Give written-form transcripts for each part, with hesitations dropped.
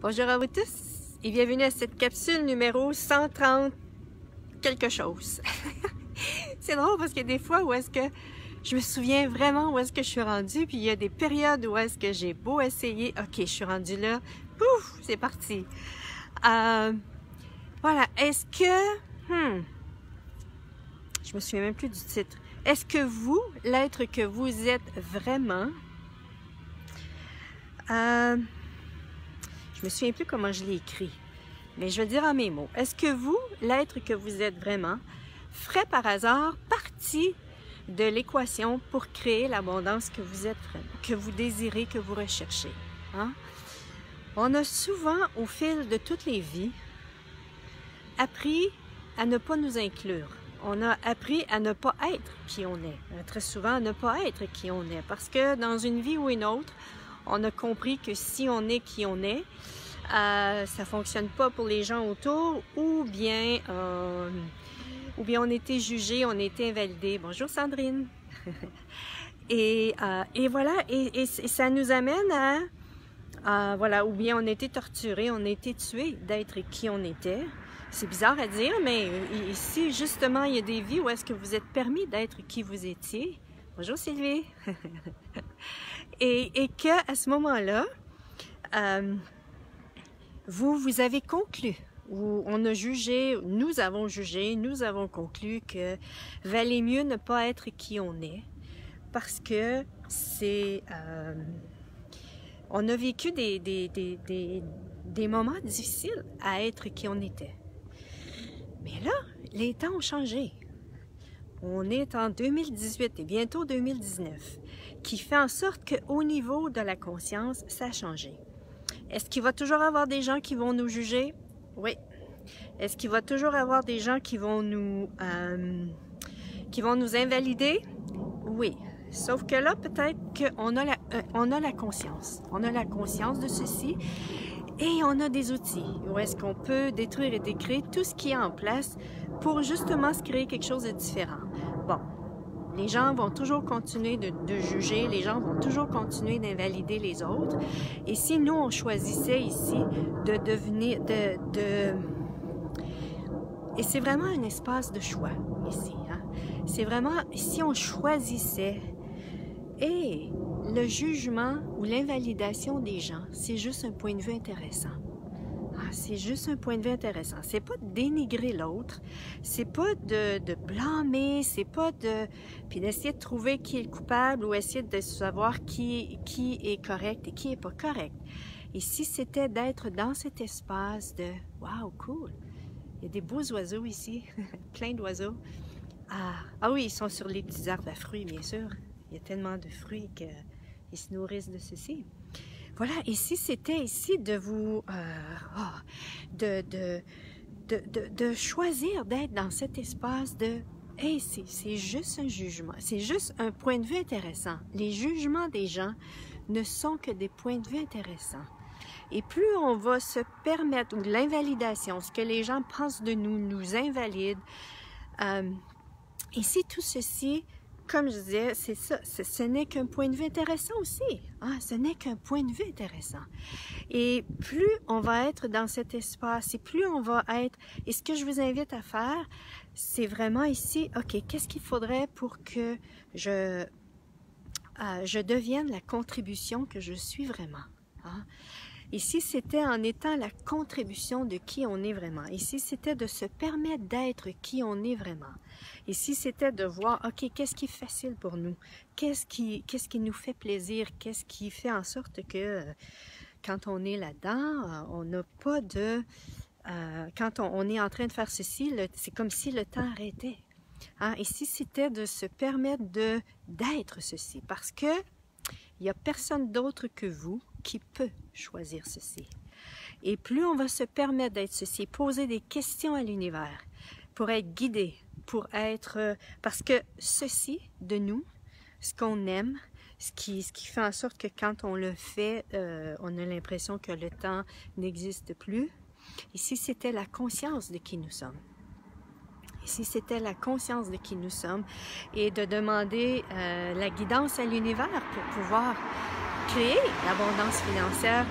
Bonjour à vous tous et bienvenue à cette capsule numéro 130 quelque chose. C'est drôle parce qu'il y a des fois où est-ce que je me souviens vraiment où est-ce que je suis rendue, puis il y a des périodes où est-ce que j'ai beau essayer, ok, je suis rendue là, pouf, c'est parti. Voilà, est-ce que, je me souviens même plus du titre. Est-ce que vous, l'être que vous êtes vraiment, je me souviens plus comment je l'ai écrit, mais je vais le dire en mes mots. Est-ce que vous, l'être que vous êtes vraiment, ferait par hasard partie de l'équation pour créer l'abondance que vous êtes vraiment, que vous désirez, que vous recherchez? Hein? On a souvent, au fil de toutes les vies, appris à ne pas nous inclure. On a appris à ne pas être qui on est. Très souvent, à ne pas être qui on est. Parce que dans une vie ou une autre, on a compris que si on est qui on est, ça ne fonctionne pas pour les gens autour, ou bien on était jugé, on était invalidé. Bonjour Sandrine! et voilà, et ça nous amène à voilà, ou bien on a été torturé, on a été tué d'être qui on était. C'est bizarre à dire, mais ici, justement, il y a des vies où est-ce que vous êtes permis d'être qui vous étiez. Bonjour Sylvie! et qu'à ce moment-là, vous avez conclu, ou on a jugé, nous avons conclu que valait mieux ne pas être qui on est, parce que c'est... on a vécu des moments difficiles à être qui on était. Mais là, les temps ont changé. On est en 2018 et bientôt 2019, qui fait en sorte qu'au niveau de la conscience, ça a changé. Est-ce qu'il va toujours y avoir des gens qui vont nous juger? Oui. Est-ce qu'il va toujours y avoir des gens qui vont nous invalider? Oui. Sauf que là, peut-être qu'on a la conscience. On a la conscience de ceci et on a des outils où est-ce qu'on peut détruire et décréer tout ce qui est en place pour justement se créer quelque chose de différent. Bon, les gens vont toujours continuer de juger, les gens vont toujours continuer d'invalider les autres. Et si nous, on choisissait ici de devenir... Et c'est vraiment un espace de choix ici. Hein? C'est vraiment, si on choisissait... Et le jugement ou l'invalidation des gens, c'est juste un point de vue intéressant. C'est juste un point de vue intéressant. C'est pas de dénigrer l'autre, c'est pas de blâmer, c'est pas de... puis d'essayer de trouver qui est le coupable ou essayer de savoir qui est correct et qui est pas correct. Et si c'était d'être dans cet espace de « Wow, cool! Il y a des beaux oiseaux ici, plein d'oiseaux. » Ah oui, ils sont sur les petits arbres à fruits, bien sûr. Il y a tellement de fruits qu'ils se nourrissent de ceci. Voilà, et si c'était ici de vous... de choisir d'être dans cet espace de... Hey, c'est juste un jugement, c'est juste un point de vue intéressant. Les jugements des gens ne sont que des points de vue intéressants. Et plus on va se permettre, ou l'invalidation, ce que les gens pensent de nous, nous invalide. Et si tout ceci... Comme je disais, c'est ça, ce n'est qu'un point de vue intéressant aussi. Hein? Ce n'est qu'un point de vue intéressant. Et plus on va être dans cet espace, et plus on va être... Et ce que je vous invite à faire, c'est vraiment ici, OK, qu'est-ce qu'il faudrait pour que je devienne la contribution que je suis vraiment? Hein? Ici, c'était en étant la contribution de qui on est vraiment. Ici, c'était de se permettre d'être qui on est vraiment. Ici, c'était de voir, OK, qu'est-ce qui est facile pour nous? Qu'est-ce qui nous fait plaisir? Qu'est-ce qui fait en sorte que quand on est là-dedans, on n'a pas de... quand on est en train de faire ceci, c'est comme si le temps arrêtait. Hein? Ici, c'était de se permettre d'être ceci. Parce que il n'y a personne d'autre que vous qui peut choisir ceci. Et plus on va se permettre d'être ceci, poser des questions à l'univers, pour être guidé, pour être... parce que ceci, de nous, ce qu'on aime, ce qui fait en sorte que quand on le fait, on a l'impression que le temps n'existe plus. Ici, c'était la conscience de qui nous sommes. Ici, c'était la conscience de qui nous sommes et de demander la guidance à l'univers pour pouvoir créer l'abondance financière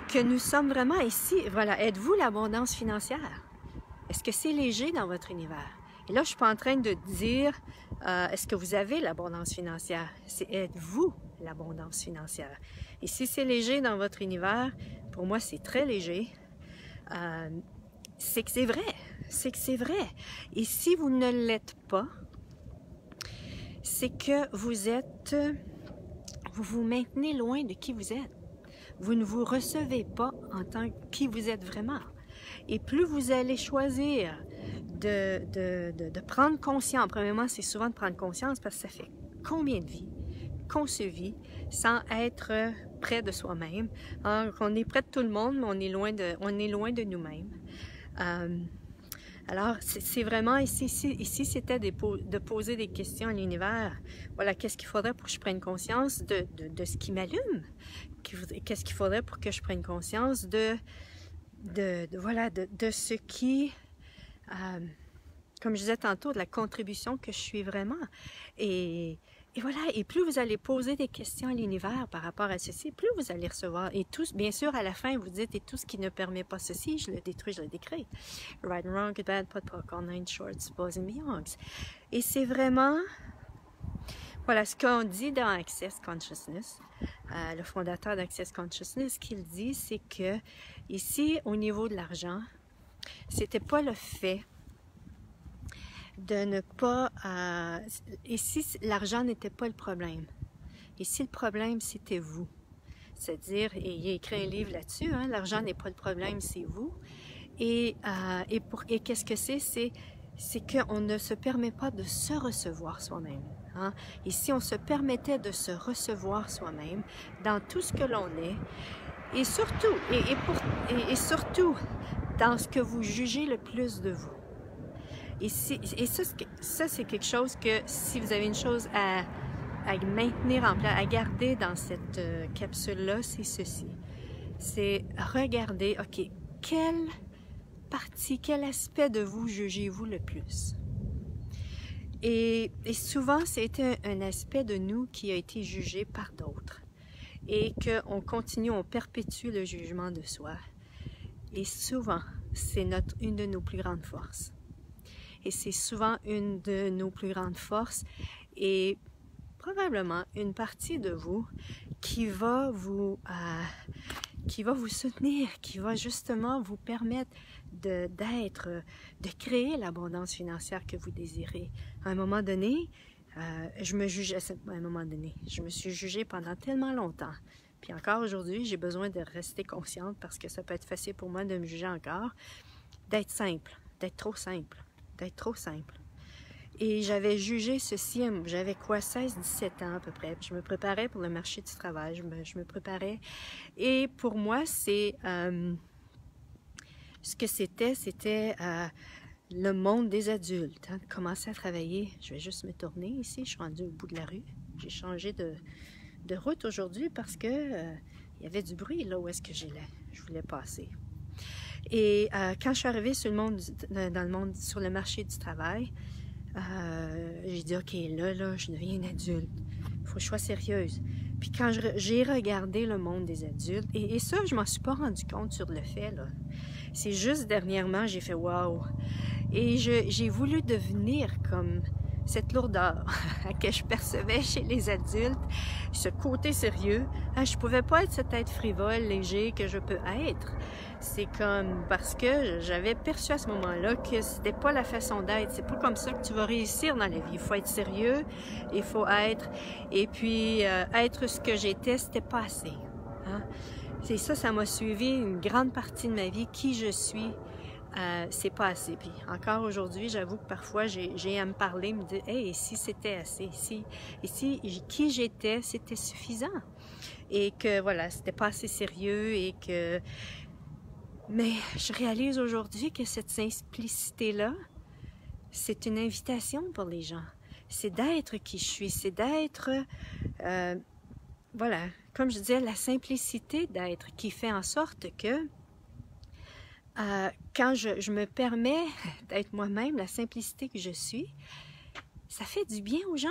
que nous sommes vraiment ici. Voilà, êtes-vous l'abondance financière? Est-ce que c'est léger dans votre univers? Et là, je suis pas en train de dire, est-ce que vous avez l'abondance financière? C'est êtes-vous l'abondance financière? Et si c'est léger dans votre univers, pour moi, c'est très léger. C'est que c'est vrai. C'est que c'est vrai. Et si vous ne l'êtes pas, c'est que vous vous maintenez loin de qui vous êtes. Vous ne vous recevez pas en tant que qui vous êtes vraiment. Et plus vous allez choisir de prendre conscience, premièrement, c'est souvent de prendre conscience parce que ça fait combien de vies qu'on se vit sans être près de soi-même. Hein? On est près de tout le monde, mais on est loin de nous-mêmes. Alors, c'est vraiment, ici c'était de poser des questions à l'univers. Voilà, qu'est-ce qu'il faudrait pour que je prenne conscience de ce qui m'allume? Qu'est-ce qu'il faudrait pour que je prenne conscience de ce qui, comme je disais tantôt, de la contribution que je suis vraiment. Et voilà, et plus vous allez poser des questions à l'univers par rapport à ceci, plus vous allez recevoir. Et tout, bien sûr, à la fin, vous dites, et tout ce qui ne permet pas ceci, je le détruis, je le décrée. Right and wrong, good, bad, pot, poc, all nine shorts, boys and beyonds. Et c'est vraiment, voilà, ce qu'on dit dans Access Consciousness, le fondateur d'Access Consciousness, ce qu'il dit, c'est que ici, au niveau de l'argent, c'était pas le fait de ne pas... ici, l'argent n'était pas le problème. Ici, le problème, c'était vous. C'est-à-dire, et il a écrit un livre là-dessus, hein, l'argent n'est pas le problème, c'est vous. Et qu'est-ce que c'est? C'est qu'on ne se permet pas de se recevoir soi-même. Hein? Ici, on se permettait de se recevoir soi-même dans tout ce que l'on est. Et surtout, et surtout, dans ce que vous jugez le plus de vous. Et ça, c'est quelque chose que, si vous avez une chose à maintenir en place, à garder dans cette capsule-là, c'est ceci. C'est regarder, OK, quelle partie, quel aspect de vous jugez-vous le plus? Et souvent, c'est un aspect de nous qui a été jugé par d'autres. Et qu'on continue, on perpétue le jugement de soi. Et souvent, c'est une de nos plus grandes forces. Et c'est souvent une de nos plus grandes forces et probablement une partie de vous qui va vous soutenir, qui va justement vous permettre de créer l'abondance financière que vous désirez. À un moment donné, je me jugeais à un moment donné. Je me suis jugée pendant tellement longtemps. Puis encore aujourd'hui, j'ai besoin de rester consciente parce que ça peut être facile pour moi de me juger encore, d'être simple, d'être trop simple. Et j'avais jugé ceci, j'avais quoi, 16-17 ans à peu près. Puis je me préparais pour le marché du travail, je me préparais. Et pour moi, ce que c'était le monde des adultes. Hein, de commencer à travailler. Je vais juste me tourner ici, je suis rendue au bout de la rue. J'ai changé de route aujourd'hui parce que il y avait du bruit là où est-ce que je voulais passer. Et quand je suis arrivée sur le marché du travail, j'ai dit, OK, là, je deviens une adulte. Il faut que je sois sérieuse. Puis quand j'ai regardé le monde des adultes, et ça, je m'en suis pas rendu compte sur le fait, là. C'est juste dernièrement, j'ai fait « wow ». Et j'ai voulu devenir comme cette lourdeur que je percevais chez les adultes, ce côté sérieux. Je pouvais pas être cette être frivole, léger que je peux être. C'est comme parce que j'avais perçu à ce moment-là que c'était pas la façon d'être. C'est pas comme ça que tu vas réussir dans la vie. Il faut être sérieux, il faut être... Et puis, être ce que j'étais, c'était pas assez. Hein? C'est ça m'a suivi une grande partie de ma vie. Qui je suis, c'est pas assez. Puis encore aujourd'hui, j'avoue que parfois j'ai à me parler, me dire, hey, si c'était assez, si qui j'étais, c'était suffisant. Et que voilà, c'était pas assez sérieux et que. Mais je réalise aujourd'hui que cette simplicité-là, c'est une invitation pour les gens. C'est d'être qui je suis, c'est d'être, voilà, comme je disais, la simplicité d'être qui fait en sorte que quand je me permets d'être moi-même, la simplicité que je suis, ça fait du bien aux gens.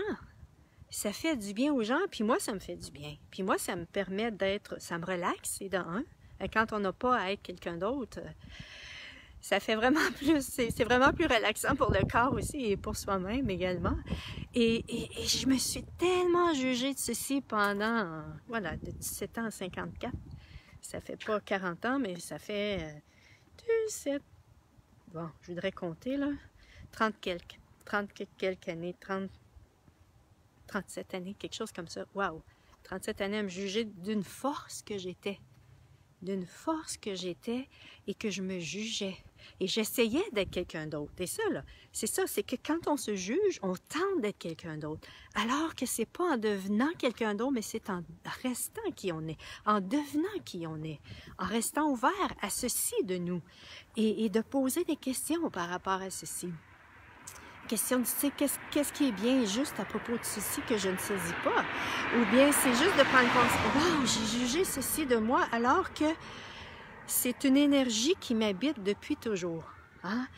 ça fait du bien aux gens, puis moi, ça me fait du bien. Puis moi, ça me permet d'être, ça me relaxe, et quand on n'a pas à être quelqu'un d'autre, ça fait vraiment plus, c'est vraiment plus relaxant pour le corps aussi et pour soi-même également. Et je me suis tellement jugée de ceci pendant, voilà, de 17 ans à 54. Ça fait pas 40 ans, mais ça fait 17, bon, je voudrais compter là, 30 quelques années, 37 années, quelque chose comme ça. Waouh! 37 années à me juger d'une force que j'étais. D'une force que j'étais et que je me jugeais. Et j'essayais d'être quelqu'un d'autre. Et ça, là, c'est ça, c'est que quand on se juge, on tente d'être quelqu'un d'autre. Alors que c'est pas en devenant quelqu'un d'autre, mais c'est en restant qui on est, en devenant qui on est, en restant ouvert à ceci de nous et de poser des questions par rapport à ceci. Question de, tu sais, qu'est-ce qui est bien et juste à propos de ceci que je ne saisis pas? Ou bien c'est juste de prendre conscience, wow, j'ai jugé ceci de moi alors que c'est une énergie qui m'habite depuis toujours. Hein?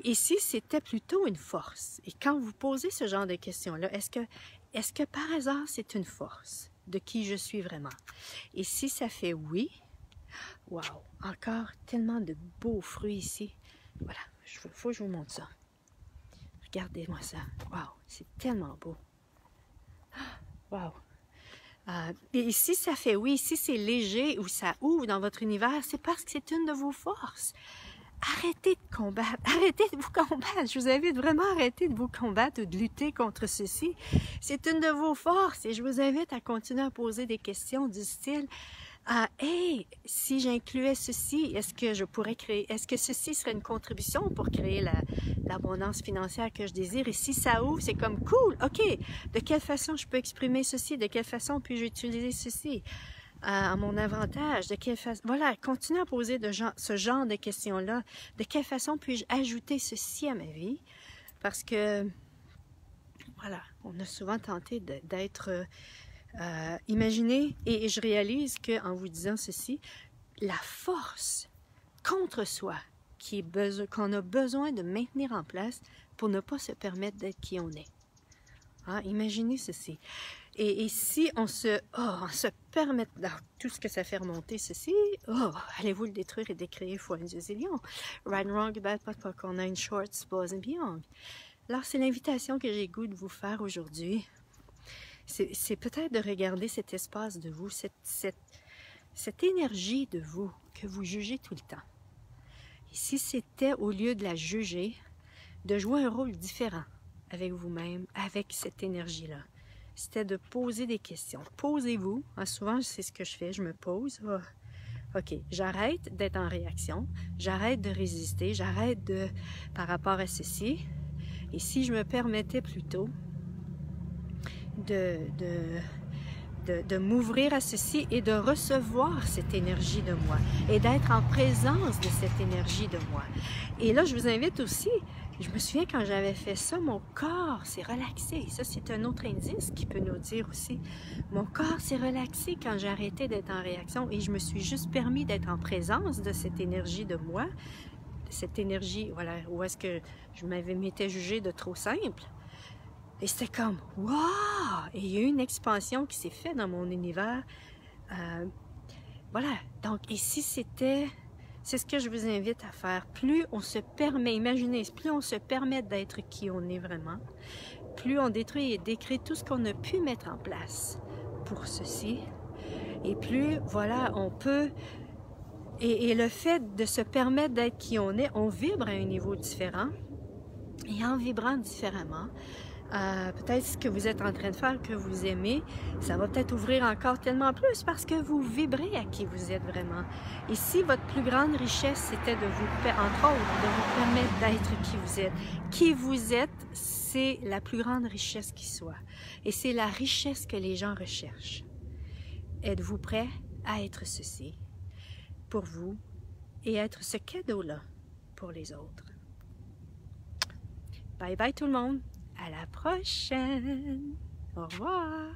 Ici, c'était plutôt une force. Et quand vous posez ce genre de questions-là, est-ce que par hasard c'est une force de qui je suis vraiment? Et si ça fait oui, wow, encore tellement de beaux fruits ici. Voilà, il faut que je vous montre ça. Regardez-moi ça. Wow, c'est tellement beau. Wow. Et ici, ça fait oui. Ici, c'est léger ou ça ouvre dans votre univers. C'est parce que c'est une de vos forces. Arrêtez de combattre. Arrêtez de vous combattre. Je vous invite vraiment à arrêter de vous combattre ou de lutter contre ceci. C'est une de vos forces. Et je vous invite à continuer à poser des questions du style hey, si j'incluais ceci, est-ce que je pourrais créer, est-ce que ceci serait une contribution pour créer l'abondance financière que je désire? Et si ça ouvre, c'est comme cool, ok, de quelle façon je peux exprimer ceci, de quelle façon puis-je utiliser ceci à mon avantage, de quelle façon, voilà, continuez à poser ce genre de questions-là, de quelle façon puis-je ajouter ceci à ma vie? Parce que, voilà, on a souvent tenté d'être... imaginez, et je réalise qu'en vous disant ceci, la force contre soi qu'on a besoin de maintenir en place pour ne pas se permettre d'être qui on est. Hein? Imaginez ceci. Et si on se permet, tout ce que ça fait remonter ceci, allez-vous le détruire et décréer fois une zillion. Right and wrong, bad, pas qu'on a une short, boys and beyond. Alors, c'est l'invitation que j'ai goût de vous faire aujourd'hui. C'est peut-être de regarder cet espace de vous, cette énergie de vous que vous jugez tout le temps. Et si c'était, au lieu de la juger, de jouer un rôle différent avec vous-même, avec cette énergie-là, c'était de poser des questions. Posez-vous. Hein, souvent, c'est ce que je fais, je me pose. OK, j'arrête d'être en réaction, j'arrête de résister, j'arrête par rapport à ceci. Et si je me permettais plutôt de m'ouvrir à ceci et de recevoir cette énergie de moi et d'être en présence de cette énergie de moi. Et là, je vous invite aussi, je me souviens quand j'avais fait ça, mon corps s'est relaxé. Ça, c'est un autre indice qui peut nous dire aussi. Mon corps s'est relaxé quand j'ai arrêté d'être en réaction et je me suis juste permis d'être en présence de cette énergie de moi, cette énergie, voilà, où est-ce que je m'étais jugée de trop simple. Et c'était comme, wow! Et il y a eu une expansion qui s'est faite dans mon univers. Voilà. Donc, ici, c'est ce que je vous invite à faire. Plus on se permet, imaginez, plus on se permet d'être qui on est vraiment, plus on détruit et décrit tout ce qu'on a pu mettre en place pour ceci. Et plus, voilà, on peut... Et le fait de se permettre d'être qui on est, on vibre à un niveau différent. Et en vibrant différemment, peut-être ce que vous êtes en train de faire, que vous aimez, ça va peut-être ouvrir encore tellement plus parce que vous vibrez à qui vous êtes vraiment. Et si votre plus grande richesse, c'était de vous, entre autres, de vous permettre d'être qui vous êtes. Qui vous êtes, c'est la plus grande richesse qui soit. Et c'est la richesse que les gens recherchent. Êtes-vous prêt à être ceci pour vous et être ce cadeau-là pour les autres? Bye bye tout le monde! À la prochaine! Au revoir!